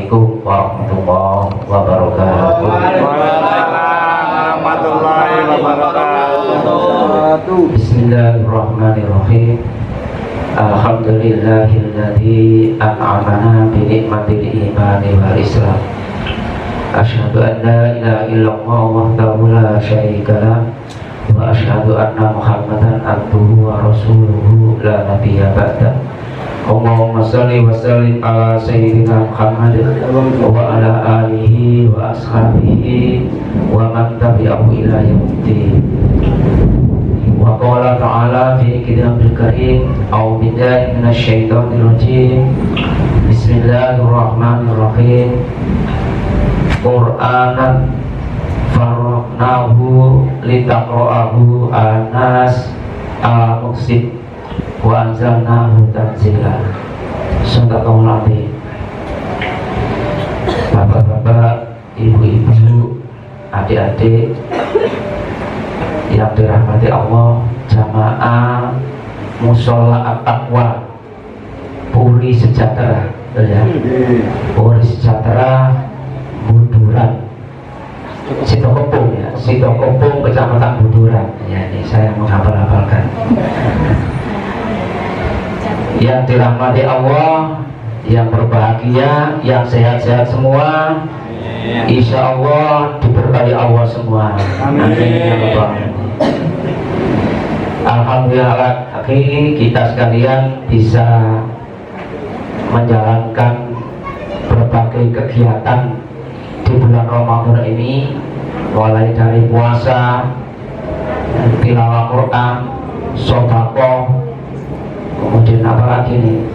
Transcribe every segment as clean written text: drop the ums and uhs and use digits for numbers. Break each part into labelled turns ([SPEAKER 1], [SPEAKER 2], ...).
[SPEAKER 1] Assalamualaikum warahmatullahi wabarakatuh.
[SPEAKER 2] Waalaikumsalam warahmatullahi wabarakatuh.
[SPEAKER 1] Bismillahirrahmanirrahim. Alhamdulillahilladzi an'amana bi ni'matil imani wal islam. Asyhadu an la ilaha illallah wahdahu la syarika lah wa asyhadu anna Muhammadan abduhu wa rasuluhu la nabiyya ba'da. Allahumma shalli wa sallim ala sayyidina Muhammad wa ala alihi wa ashabihi wa man tabi'ahu ila yaumiddin. Wa qala ta'ala fi kitabul karim a'udzu billahi minasy syaithanir rajim. Bismillahirrahmanirrahim. Qur'anan faraqnahu litaqra'ahu 'alas al-muqsid wa anzalnahu tanzila. Sadaqallahul azim. Bapak-bapak, ibu-ibu, adik-adik yang dirahmati Allah, jamaah Mushola At-Taqwa Puri Sejahtera, ya. Puri Sejahtera Buduran, Sitokopung, ya. Sitokopung Kecamatan Buduran. Ya, ini saya menghafal-hafalkan. Yang dirahmati Allah, yang berbahagia, yang sehat-sehat semua, insya Allah diberkahi Allah semua. Amin. Alhamdulillah, akhirnya kita sekalian bisa menjalankan berbagai kegiatan di bulan Ramadan ini, mulai dari puasa, tilawah Quran, sedekah, kemudian apa lagi nih,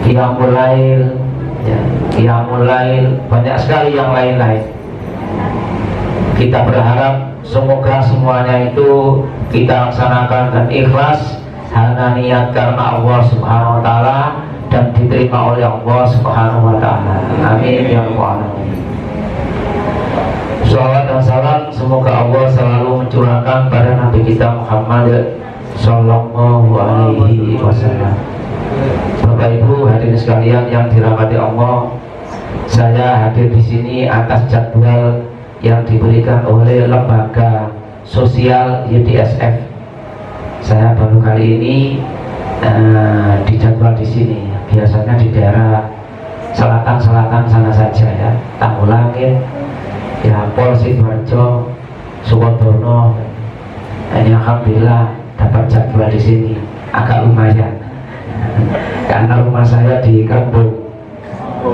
[SPEAKER 1] qiyamul lail, ya, qiyamul lail, banyak sekali yang lain-lain. Kita berharap semoga semuanya itu kita laksanakan dan ikhlas, hanya niat karena Allah Subhanahu wa taala dan diterima oleh Allah Subhanahu wa taala. Amin ya rabbal alamin. Shalawat dan salam semoga Allah selalu mencurahkan pada Nabi kita Muhammad Sallallahu alaihi wasallam. Bapak Ibu hadirin sekalian yang dirahmati Allah, saya hadir di sini atas jadwal yang diberikan oleh lembaga sosial YDSF. Saya baru kali ini dijadwal di sini. Biasanya di daerah selatan sana saja, ya, Tanggulangin, ya, Pol Sidoarjo, Sukodono. Ini alhamdulillah dapat jadwal di sini, agak lumayan. Karena rumah saya di Kerembuk.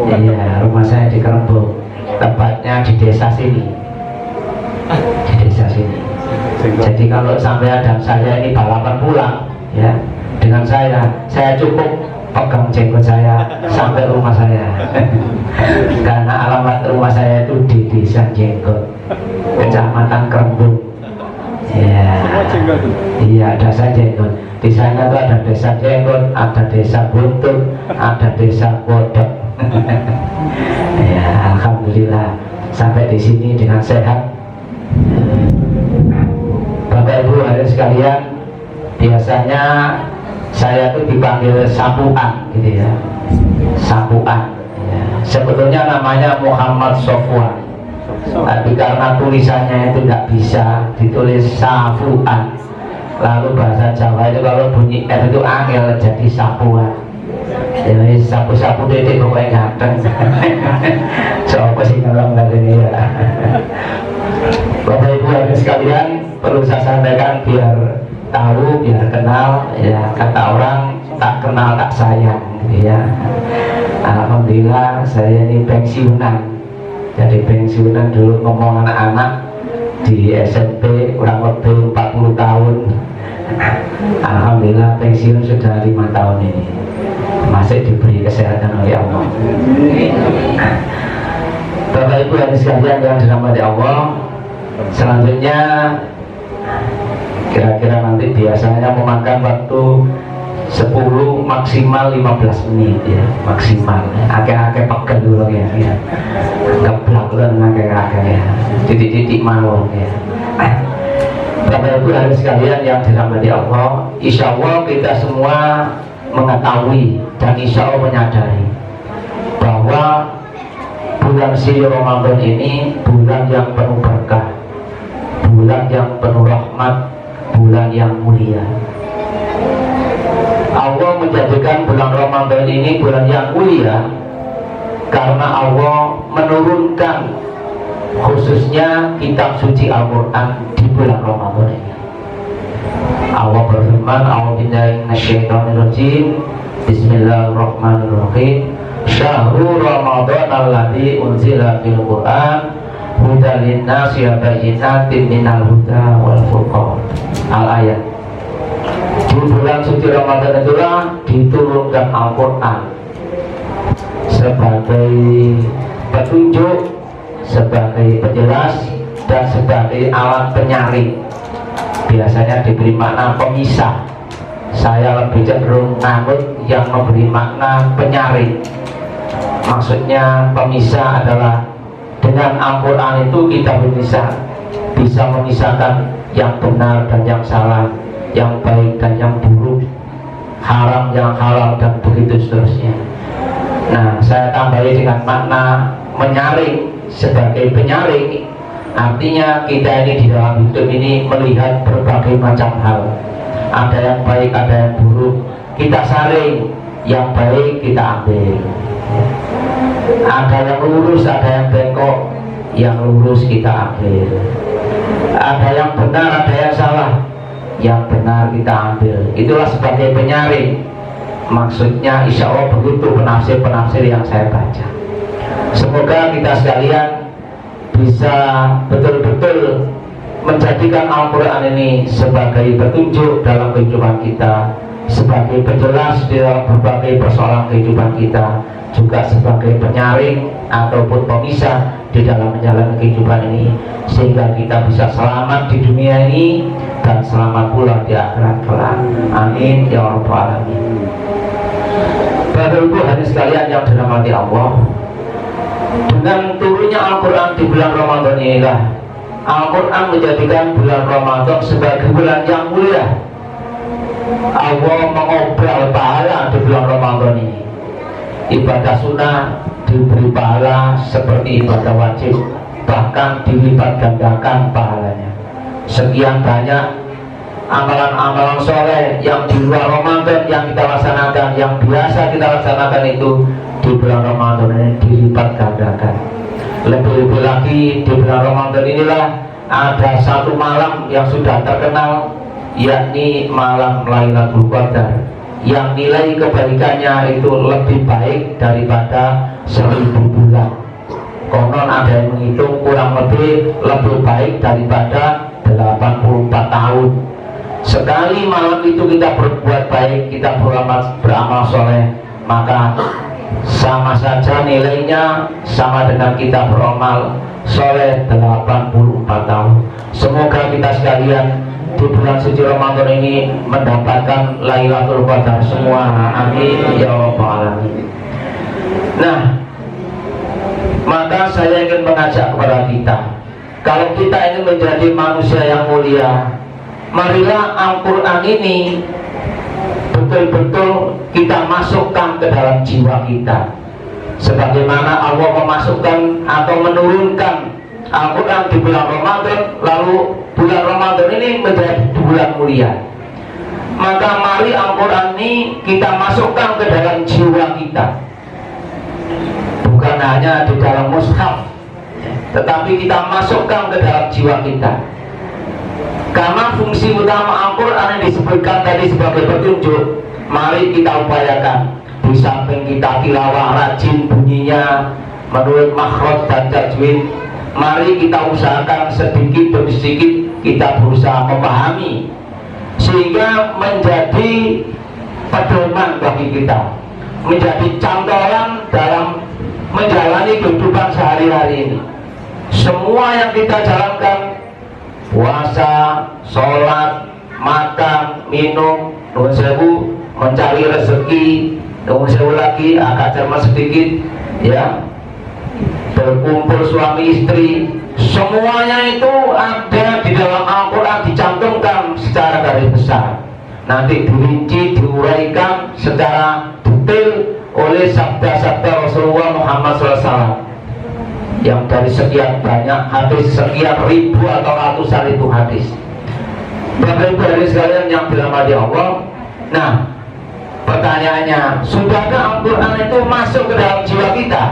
[SPEAKER 1] Iya, rumah saya di Kerembuk. Tepatnya di desa sini. Di desa sini. Jadi kalau sampai dan saya ini balapan pulang, ya, dengan saya cukup pegang jenggot saya sampai rumah saya. Karena alamat rumah saya itu di Desa Jenggot, Kecamatan Kerembuk. Ya, iya, desa Jenggot. Di sana tuh ada Desa Jenggot, ada Desa Buntut, ada Desa Bodok. Ya, alhamdulillah sampai di sini dengan sehat. Bapak Ibu hadirin sekalian, biasanya saya tuh dipanggil Sapuan, gitu ya. Sapuan. Ya. Sebetulnya namanya Muhammad Sofwan, tapi karena tulisannya itu tidak bisa ditulis Safuan, lalu bahasa Jawa itu kalau bunyi R itu angel jadi Sapuan. Jadi sapu-sapu dedek pokoknya ganteng. Coba sih ngelong dari ini, ya. Bapak Ibu hadirin sekalian, perlu saya sampaikan biar tahu, biar kenal, ya. Kata orang tak kenal tak sayang, gitu ya. Alhamdulillah saya ini pensiunan. Jadi pensiunan dulu ngomong anak-anak di SMP kurang lebih 40 tahun. Alhamdulillah pensiun sudah 5 tahun ini, masih diberi kesehatan oleh Allah. Bapak Ibu hadirin sekalian yang dirahmati Allah, selanjutnya kira-kira nanti biasanya memakan waktu 10 maksimal 15 menit, ya, maksimal. Akeh-akeh pegel dulu, ya, keblak dulu akeh-akeh, ya, titik-titik mau, ya. Bapak Ibu hadirin sekalian yang dirahmati Allah, insya Allah kita semua mengetahui dan insya Allah menyadari bahwa bulan suci Ramadan ini bulan yang penuh berkah, bulan yang penuh rahmat, bulan yang mulia. Allah menjadikan bulan Ramadan ini bulan yang mulia karena Allah menurunkan khususnya kitab suci Al-Quran di bulan Ramadan ini. Allah berfirman, a'udzubillahi minasyaitonirrajim, bismillahirrahmanirrahim, syahrul Ramadan alladzi unzila fil Qur'an hudan linnasi wa bayyinatin minal huda wal furqan. Al-ayat. Di bulan suci Ramadan itulah diturunkan Al-Quran sebagai petunjuk, sebagai penjelas, dan sebagai alat penyaring. Biasanya diberi makna pemisah. Saya lebih cenderung nganut yang memberi makna penyaring. Maksudnya pemisah adalah dengan Al-Quran itu kita bisa memisahkan yang benar dan yang salah, yang baik dan yang buruk, haram yang halal, dan begitu seterusnya. Nah, saya tambahi dengan makna menyaring sebagai penyaring. Artinya kita ini di dalam hidup ini melihat berbagai macam hal. Ada yang baik, ada yang buruk. Kita saring, yang baik kita ambil. Ada yang lurus, ada yang bengkok. Yang lurus kita ambil. Ada yang benar, ada yang salah. Yang benar kita ambil. Itulah sebagai penyaring. Maksudnya insya Allah begitu penafsir-penafsir yang saya baca. Semoga kita sekalian bisa betul-betul menjadikan Al-Quran ini sebagai petunjuk dalam kehidupan kita, sebagai penjelas di dalam berbagai persoalan kehidupan kita, juga sebagai penyaring ataupun pemisah di dalam menjalani kehidupan ini, sehingga kita bisa selamat di dunia ini dan selamat pula di akhirat kelak. Amin ya rabbal alamin. Bapak Ibu hadirin sekalian yang dirahmati Allah, dengan turunnya Al-Quran di bulan Ramadan inilah Al-Quran menjadikan bulan Ramadan sebagai bulan yang mulia. Allah mengobrol pahala di bulan Ramadan ini. Ibadah sunnah diberi pahala seperti ibadah wajib, bahkan dilipat gandakan pahalanya. Sekian banyak amalan-amalan soleh yang di luar Ramadan yang kita laksanakan, yang biasa kita laksanakan itu di bulan Ramadan ini dilipat gandakan. Lebih-lebih lagi di bulan Ramadan inilah ada satu malam yang sudah terkenal, yakni malam Lailatul Qadar, yang nilai kebaikannya itu lebih baik daripada 1000 bulan. Konon ada yang menghitung kurang lebih baik daripada 84 tahun. Sekali malam itu kita berbuat baik, kita beramal soleh, maka sama saja nilainya sama dengan kita beramal soleh 84 tahun. Semoga kita sekalian di bulan suci Ramadan ini mendapatkan Lailatul Qadar semua. Amin ya rabbal alamin. Nah, maka saya ingin mengajak kepada kita, kalau kita ingin menjadi manusia yang mulia, marilah Al-Quran ini betul-betul kita masukkan ke dalam jiwa kita, sebagaimana Allah memasukkan atau menurunkan Al-Quran di bulan Ramadan, lalu bulan Ramadan ini menjadi bulan mulia. Maka mari Al-Quran ini kita masukkan ke dalam jiwa kita, bukan hanya di dalam mushaf, tetapi kita masukkan ke dalam jiwa kita. Karena fungsi utama Al-Quran yang disebutkan tadi sebagai petunjuk, mari kita upayakan. Di samping kita tilawah rajin bunyinya menurut makhraj dan tajwid, mari kita usahakan sedikit demi sedikit kita berusaha memahami, sehingga menjadi pedoman bagi kita, menjadi cantolan dalam menjalani kehidupan sehari-hari ini. Semua yang kita jalankan, puasa, sholat, makan, minum, nuwun sewu, mencari rezeki, nuwun sewu lagi, agak cermat sedikit, ya, berkumpul suami istri, semuanya itu ada di dalam Al-Quran, dicantumkan secara garis besar. Nanti dirinci, diuraikan secara detail oleh sabda-sabda Rasulullah Muhammad SAW. yang dari sekian banyak hadis, sekian ribu atau ratusan ribu hadis. Bapak Ibu hadirin sekalian yang dirahmati Allah. Nah, pertanyaannya, sudahkah Al-Quran itu masuk ke dalam jiwa kita?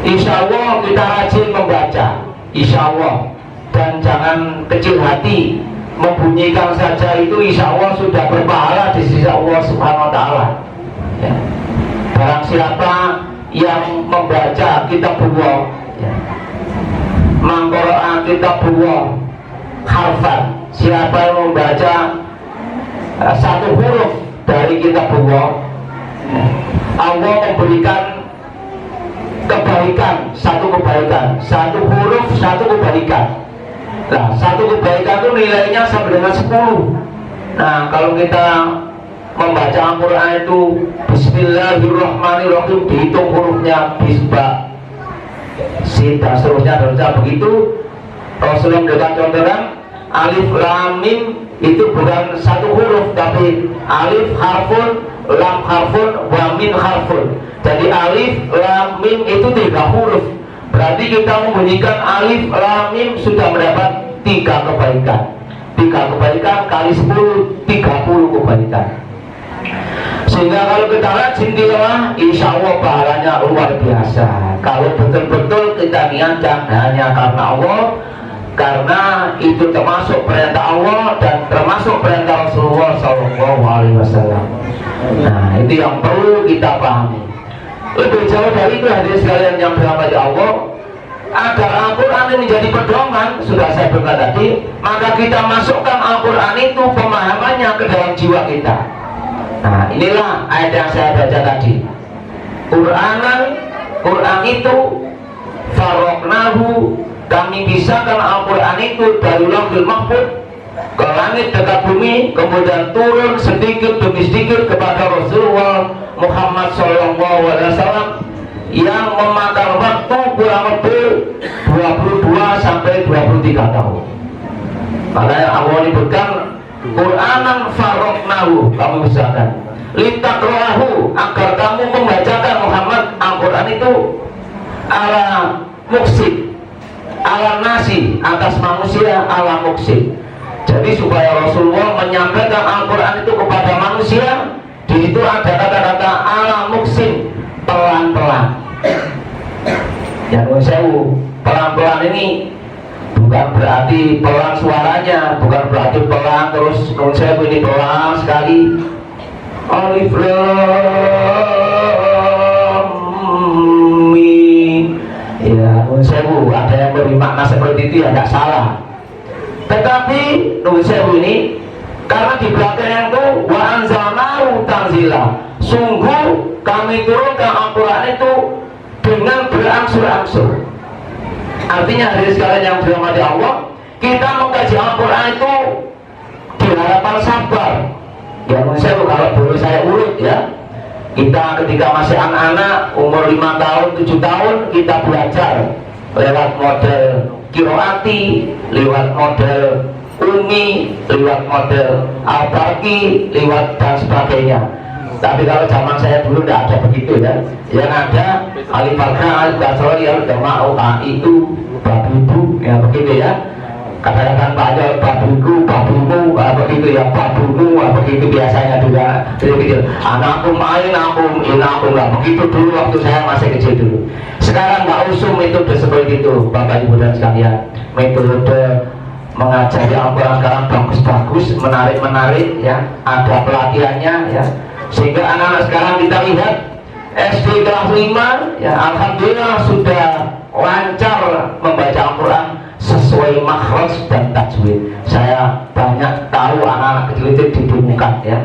[SPEAKER 1] Insya Allah kita rajin membaca, insya Allah, dan jangan kecil hati, membunyikan saja itu insya Allah sudah berpahala di sisi Allah Subhanahu Wa Taala. Ya. Barang siapa yang membaca kitabullah, ya, mengqara'a kitabullah harfan, siapa yang membaca satu huruf dari kitabullah, ya, Allah memberikan kebaikan, satu kebaikan, satu huruf, satu kebaikan. Nah, satu kebaikan itu nilainya sama dengan 10. Nah, kalau kita membaca Al-Quran itu Bismillahirrahmanirrahim, dihitung hurufnya bisba, sin dan seterusnya begitu. Rasulullah memberikan contohkan alif lam mim itu bukan satu huruf, tapi alif harfun, lam harfun, wa mim harfun. Jadi alif lam mim itu 3 huruf. Berarti kita membunyikan alif lam mim sudah mendapat 3 kebaikan. 3 kebaikan kali 10, 30 kebaikan. Sehingga kalau kita rajin tilawah, insya Allah pahalanya luar biasa. Kalau betul-betul kita niatkan hanya karena Allah, karena itu termasuk perintah Allah dan termasuk perintah Rasulullah SAW. Nah, itu yang perlu kita pahami. Lebih jauh dari itu hadirin sekalian yang dirahmati Allah, agar Al-Quran ini menjadi pedoman, sudah saya berkata tadi, maka kita masukkan Al-Quran itu pemahamannya ke dalam jiwa kita. Nah, inilah ayat yang saya baca tadi. Quran itu faroknahu, kami pisahkan Al-Quran itu dari Lauhul Mahfuz ke langit dekat bumi, kemudian turun sedikit demi sedikit kepada Rasulullah Muhammad SAW yang memakan waktu kurang lebih 22 sampai 23 tahun. Makanya Allah menyebutkan Qur'anan faroknahu, kamu pisahkan litakroahu, agar kamu membacakan Muhammad Al-Quran itu ala muksid, ala nasi, atas manusia, ala muksid. Jadi supaya Rasulullah menyampaikan Al-Quran itu kepada manusia, di situ ada kata-kata ala muksid, pelan-pelan. Yang saya pelan-pelan ini bukan berarti pelan suaranya, bukan berarti pelan terus saya ini pelan sekali. Alif lam mim. Ya, saya ada yang beri makna seperti itu ya tidak salah. Tetapi saya ini karena di belakang itu wa anzalnahu tanzila, sungguh kami turunkan Al-Quran itu dengan berangsur-angsur. Artinya hadirin sekalian yang dirahmati Allah, kita mengkaji Al-Quran itu di hadapan sabar. Ya, saya kalau boleh saya urut ya, kita ketika masih anak-anak umur 5 tahun, 7 tahun kita belajar lewat model kiroati, lewat model umi, lewat model al-baqi, lewat dan sebagainya. Tapi kalau zaman saya dulu tidak ada begitu ya. Yang ada alif fathah, alif kasroh, ya udah itu babubu ya begitu ya. Katakan banyak babuku, babumu, begitu ya, babumu, begitu biasanya juga. Jadi anakku main, aku lah begitu dulu waktu saya masih kecil dulu. Sekarang nggak usum metode seperti itu, Bapak Ibu dan sekalian. Metode mengajari Al-Quran sekarang bagus-bagus, menarik-menarik ya, ada pelatihannya ya. Sehingga anak-anak sekarang kita lihat SD kelas 5 ya, alhamdulillah sudah lancar membaca Al-Quran sesuai makhraj dan tajwid. Saya banyak tahu anak-anak kecil itu dibingungkan ya.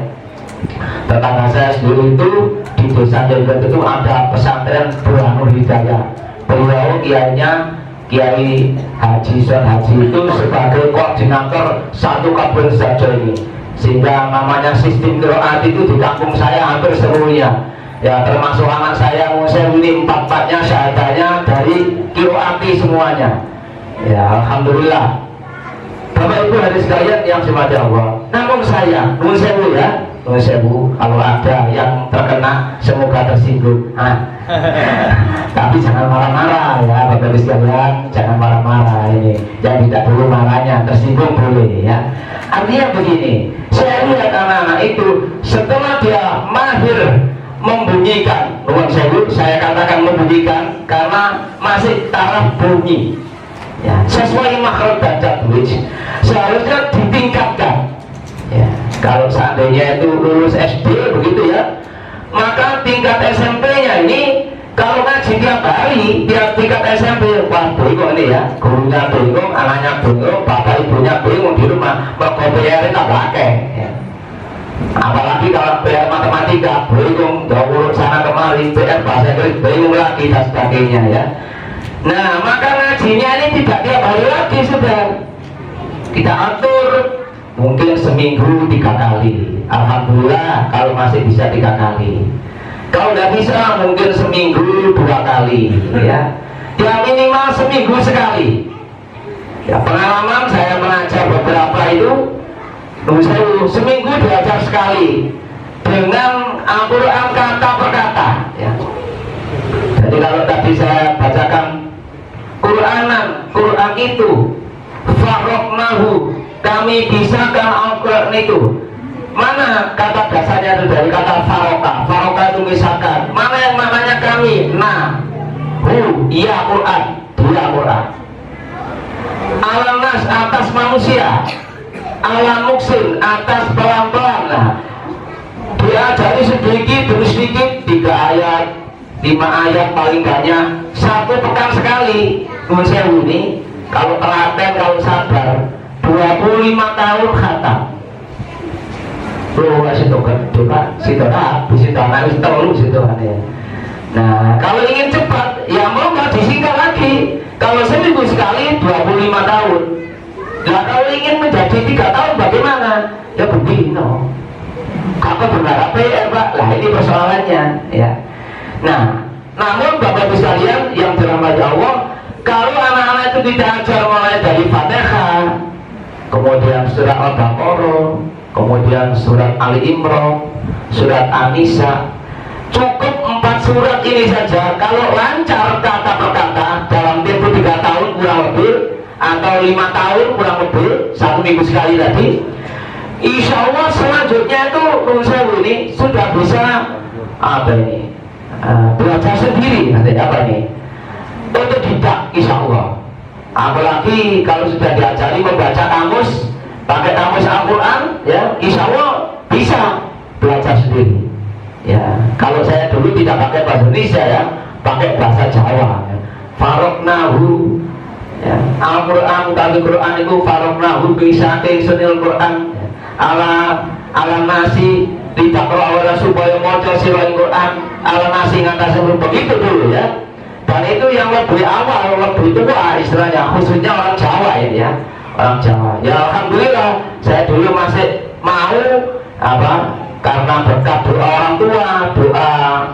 [SPEAKER 1] Tetangga saya sendiri itu di desa Jenggot itu ada pesantren Burhanul Hidayah. Beliau kiainya Kiai Haji Son Haji itu sebagai koordinator satu kabel saja ini. Sehingga namanya sistem qiraat itu di kampung saya hampir seluruhnya. Ya termasuk anak saya ini 4-4-nya syahadanya dari qiraati semuanya. Ya alhamdulillah. Bapak Ibu hadirin sekalian yang dirahmati Allah. Namun saya, nun sewu ya, Sewu, kalau ada yang terkena semoga tersinggung. Tapi jangan marah-marah ya Bapak Ibu sekalian, jangan marah-marah ini. Yang tidak perlu marahnya, tersinggung boleh ya. Artinya begini, saya lihat anak-anak itu setelah dia mahir membunyikan, saya katakan membunyikan karena masih taraf bunyi. Ya, sesuai makhraj dan tajwid seharusnya ditingkatkan. Ya, kalau seandainya itu lulus SD begitu ya, maka tingkat SMP-nya ini kalau ngaji tiap hari, tiap tingkat SMP, wah bingung ini ya, gurunya bingung, anaknya bingung, bapak ibunya bingung di rumah, PR tak pakai. Ya. Apalagi kalau PR matematika, bingung, jauh sana kemari, PR bahasa Inggris, bingung lagi dan sebagainya ya. Nah, maka ngajinya ini tidak tiap hari lagi sudah. Kita atur mungkin seminggu 3 kali. Alhamdulillah kalau masih bisa 3 kali. Kalau nggak bisa mungkin seminggu 2 kali ya. Ya minimal seminggu sekali. Ya pengalaman saya mengajar beberapa itu seminggu diajar sekali dengan Al-Quran kata per kata ya. Jadi kalau tadi saya bacakan Quran itu faroknahu, kami pisahkan Al-Quran itu. Mana kata dasarnya itu dari kata faroka itu misahkan. Mana yang maknanya kami? Nah, iya Quran, dia Quran. Alanas atas manusia, ala muksin atas pelan-pelan. Nah, diajari sedikit demi sedikit 3 ayat, 5 ayat paling banyak, 1 pekan sekali. Sewu ini kalau telaten, kalau sabar 25 tahun khatam. Loh, situ Nah, kalau ingin cepat, ya mau nggak disingkat lagi. Kalau seminggu sekali 25 tahun. Nah, kalau ingin menjadi 3 tahun bagaimana? Ya begini, no. Kakak berharap PR Pak, lah ini persoalannya ya. Nah, namun Bapak Ibu sekalian yang dirahmati Allah, kalau anak-anak itu tidak ajar mulai dari Fatihah, kemudian surat Al-Baqarah, kemudian surat Ali Imran, surat An-Nisa, cukup 4 surat ini saja. Kalau lancar kata per kata dalam tempo 3 tahun kurang lebih, atau 5 tahun kurang lebih, 1 minggu sekali tadi, insya Allah selanjutnya itu ini sudah bisa belajar sendiri. Nanti apa ini? Otodidak insya Allah. Apalagi kalau sudah diajari membaca kamus, pakai kamus Al-Quran ya, insya Allah bisa belajar sendiri ya. Kalau saya dulu tidak pakai bahasa Indonesia ya, pakai bahasa Jawa ya. Faroknahu ya. Al-Quran, kali Quran itu faroknahu bisaking sunil Quran ya. Ala nasi tidak awalnya supaya moco sirah Quran, ala nasi ngatasi begitu dulu ya. Dan itu yang lebih awal, lebih tua istilahnya, khususnya orang Jawa ini ya, orang Jawa. Ya alhamdulillah, saya dulu masih mau karena berkat doa orang tua, doa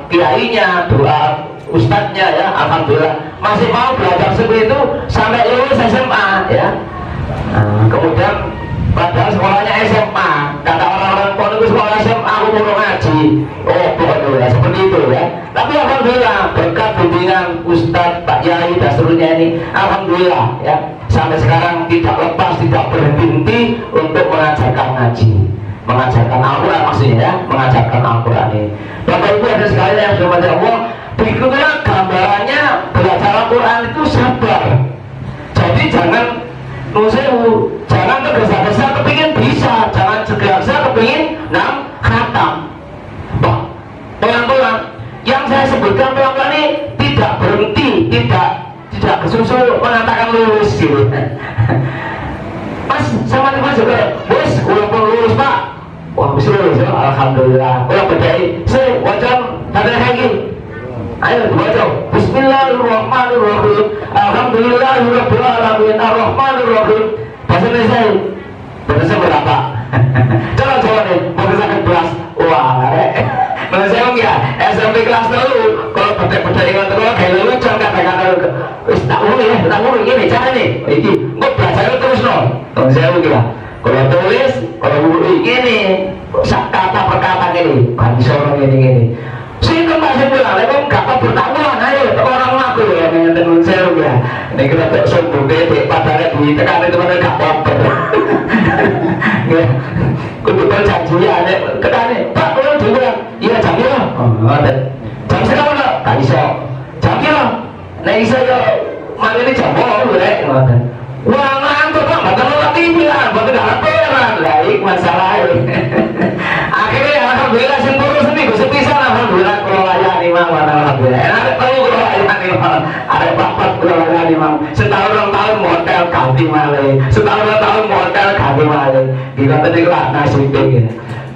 [SPEAKER 1] kiainya, doa ustadznya ya, alhamdulillah masih mau belajar seperti itu sampai lulus SMA ya. Kemudian padahal sekolahnya SMA, kata orang-orang pon itu sekolah SMA aku mau ngaji. Oh ya seperti itu ya. Tapi alhamdulillah berkat bimbingan Ustadz, Pak Yai dan seterusnya ini, alhamdulillah ya, sampai sekarang tidak lepas, tidak berhenti untuk mengajarkan ngaji, mengajarkan Al-Quran maksudnya ya, mengajarkan Al-Quran ini. Bapak Ibu ada sekalian yang sudah baca Allah, berikutnya gambarannya belajar Al-Quran itu sabar. Jadi jangan jangan tergesa-gesa kepingin bisa, jangan tergesa-gesa kepingin khatam. Pelan-pelan. Yang saya sebutkan pelan-pelan ini tidak berhenti, tidak kesusul mengatakan lulus gitu. Mas sama teman juga, bos, walaupun lulus Pak, wah bisa lulus ya, alhamdulillah. Kalau bedai, saya wajan ada lagi. Ayo baca. Bismillahirrahmanirrahim. Alhamdulillahirabbil alamin arrahmanirrahim. Bahasa Indonesia. Bahasa berapa? Coba nih, bahasa kelas. Wah, bahasa saya ya SMP kelas dulu. Kalau pada ingat terus kayak lucu kata-kata wis tak ngomong ya, tak ngomong gini cara nih. Iki, kok belajar terus no. Kalau saya kira Kalau tulis, kalau buri ini kata per kata ini, kan sorong ini. Sih masih bilang, emang kata pertanyaan ayo orang ngaku ya dengan teman saya ya. Ini kita tak sombong deh, padahal duit tekan itu mana gak baper. Kebetulan janjian, ketanya, Pak kalau juga, iya janjian. Jam sekarang lah, tak bisa. Janjian, nah bisa ya, mana ini jam boleh. Wah ngantuk Pak, maka nolak TV lah, maka gak laporan. Baik masalah ini. Akhirnya alhamdulillah sempurna seminggu sepisan alhamdulillah kalau layani mang alhamdulillah. Ada tahu kalau layani mang, ada bapak kalau layani mang. Setahun 2 tahun model ganti malih, setahun 2 tahun model ganti malih. Kita tadi lah nasibnya.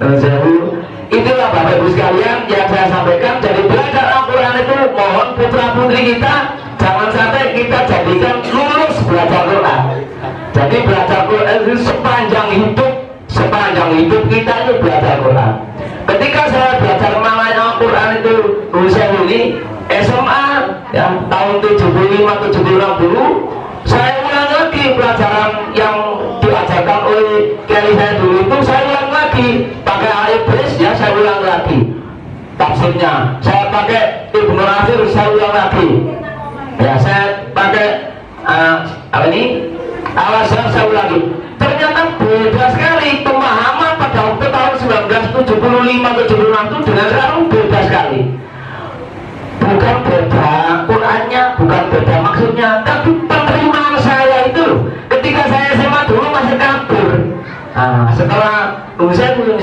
[SPEAKER 1] Terus itulah Bapak Ibu sekalian yang saya sampaikan. Jadi belajar Al-Quran itu mohon putra putri kita jangan sampai kita jadikan lulus belajar Quran. Jadi belajar Quran itu sepanjang hidup kita itu belajar Quran. Ketika saya belajar namanya Al-Quran itu usia ini SMA ya tahun 75-76 dulu, saya ulang lagi pelajaran yang diajarkan oleh kiai saya dulu itu, saya ulang lagi pakai Al-Ibris ya, saya ulang lagi tafsirnya, saya pakai Ibnu Katsir, saya ulang lagi ya, saya pakai apa ini Al-Azhar, saya ulang lagi. Ternyata beda sekali pemahaman pada waktu tahun 1975-76 itu dengan sekarang beda sekali. Bukan beda Qurannya, bukan beda maksudnya, tapi penerimaan saya itu ketika saya SMA dulu masih kabur. Nah, setelah 40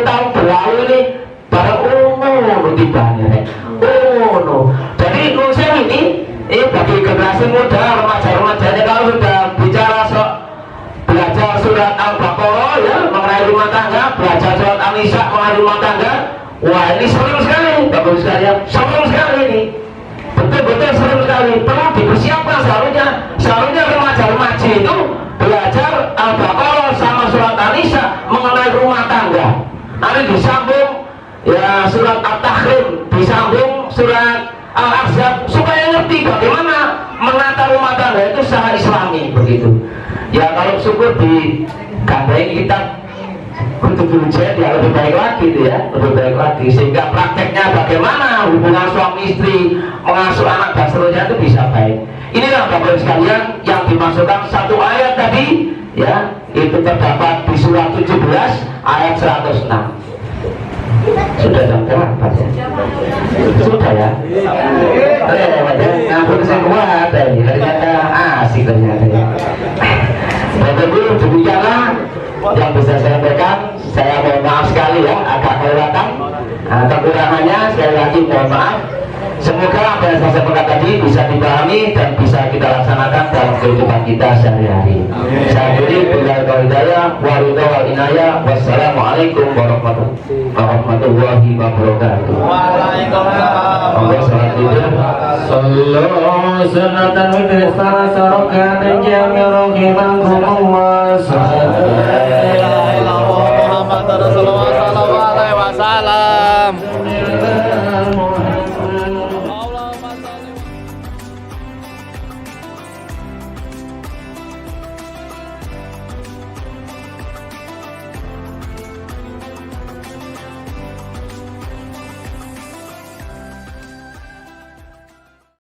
[SPEAKER 1] tahun berlalu ini baru tibanya. Jadi ini bagi generasi muda, remaja-remajanya kalau sudah bicara belajar surat Al-Baqarah ya mengenai rumah tangga, belajar surat An-Nisa mengenai rumah tangga, wah ini seru sekali Bapak sekalian, seru sekali ini, betul-betul seru sekali, perlu dipersiapkan seharusnya remaja-remaja itu belajar Al-Baqarah sama surat An-Nisa mengenai rumah tangga, nanti disambung ya surat At-Tahrim, disambung surat Al-Ahzab supaya ngerti bagaimana menata rumah tangga itu secara islami begitu. Ya kalau syukur di gandeng kita untuk belajar ya lebih baik lagi itu ya, lebih baik lagi sehingga prakteknya bagaimana hubungan suami istri, mengasuh anak dan seterusnya itu bisa baik. Inilah Bapak sekalian yang dimasukkan satu ayat tadi ya, itu terdapat di surat 17 ayat 106. Sudah jam berapa ya? Sudah ya? Ngampun saya kuat tadi, ternyata asik ternyata ya. Bapak Ibu, demikianlah yang bisa saya sampaikan. Saya mohon maaf sekali ya, agak kelewatan. Kekurangannya sekali lagi mohon maaf. Semoga apa yang saya sampaikan tadi bisa dipahami dan bisa kita laksanakan dalam kehidupan kita sehari-hari. Saya beri bila hidayah, waridha wal inayah. Wassalamualaikum warahmatullahi wabarakatuh.
[SPEAKER 2] Waalaikumsalam.
[SPEAKER 1] Allah salat tidur. Sallallahu sunatan witri salah sarokan jami'rohi bangkumullah. Sallallahu alaihi wa sallam.